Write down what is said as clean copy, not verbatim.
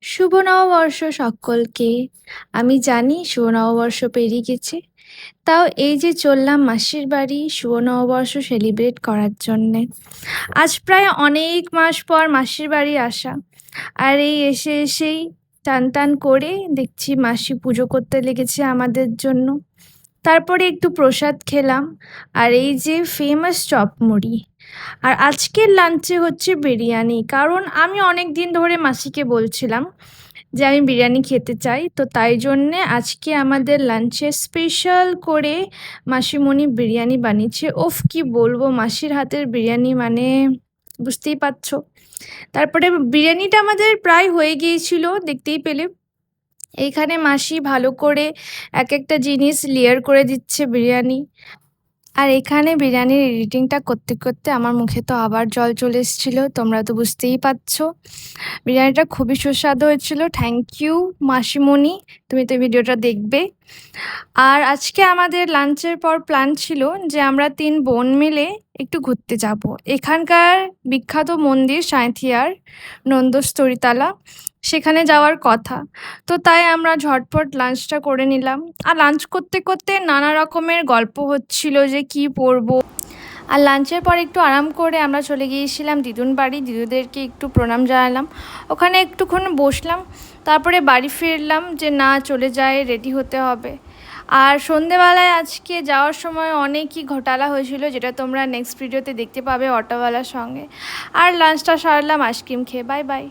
শুভ নববর্ষ সকলকে। আমি জানি শুভ নববর্ষ পেরিয়ে গেছে। তাও এই যে চললাম মাসির বাড়ি শুভ নববর্ষ সেলিব্রেট করার জন্যে। আজ প্রায় অনেক মাস পর মাসির বাড়ি আসা। আর এই এসেই টান করে দেখছি মাসি পুজো করতে লেগেছে আমাদের জন্য। তারপরে একটু প্রসাদ খেলাম আর এই যে ফেমাস চপ মুড়ি। আর আজকের লাঞ্চে হচ্ছে বিরিয়ানি, কারণ আমি অনেক দিন ধরে মাসিকে বলছিলাম যে আমি বিরিয়ানি খেতে চাই, তো তাই জন্যে আজকে আমাদের লাঞ্চে স্পেশাল করে মাসিমণি বিরিয়ানি বানিয়েছে। ওফ, কি বলবো, মাসির হাতের বিরিয়ানি মানে বুঝতেই পারছো। তারপরে বিরিয়ানিটা আমাদের প্রায় হয়ে গিয়েছিল, দেখতেই পেলে। এইখানে মাসি ভালো করে এক একটা জিনিস লেয়ার করে দিচ্ছে বিরিয়ানি। আর এখানে বিরিয়ানির এডিটিংটা করতে করতে আমার মুখে তো আবার জল চলে এসেছিলো, তোমরা তো বুঝতেই পারছো। বিরিয়ানিটা খুবই সুস্বাদু হয়েছিল। থ্যাংক ইউ মাসিমণি, তুমি তো ভিডিওটা দেখবে। আর আজকে আমাদের লাঞ্চের পর প্ল্যান ছিল যে আমরা 3 বোন মিলে একটু ঘুরতে যাব। এখানকার বিখ্যাত মন্দির সাঁইথিয়ার নন্দস্তরিতলা, সেখানে যাওয়ার কথা। তো তাই আমরা ঝটপট লাঞ্চটা করে নিলাম। আর লাঞ্চ করতে করতে নানা রকমের গল্প হচ্ছিল যে কি পরবো। আর লাঞ্চের পর একটু আরাম করে আমরা চলে গিয়েছিলাম দিদুন বাড়ি। দিদুদেরকে একটু প্রণাম জানালাম, ওখানে একটুক্ষণ বসলাম, তারপরে বাড়ি ফিরলাম যে না চলে যায়, রেডি হতে হবে। আর সন্ধেবেলায় আজকে যাওয়ার সময় অনেকই ঘোটালা হয়েছিল, যেটা তোমরা নেক্সট ভিডিওতে দেখতে পাবে অটোওয়ালার সঙ্গে। আর লাঞ্চটা সারলাম আইসক্রিম খেয়ে। Bye bye.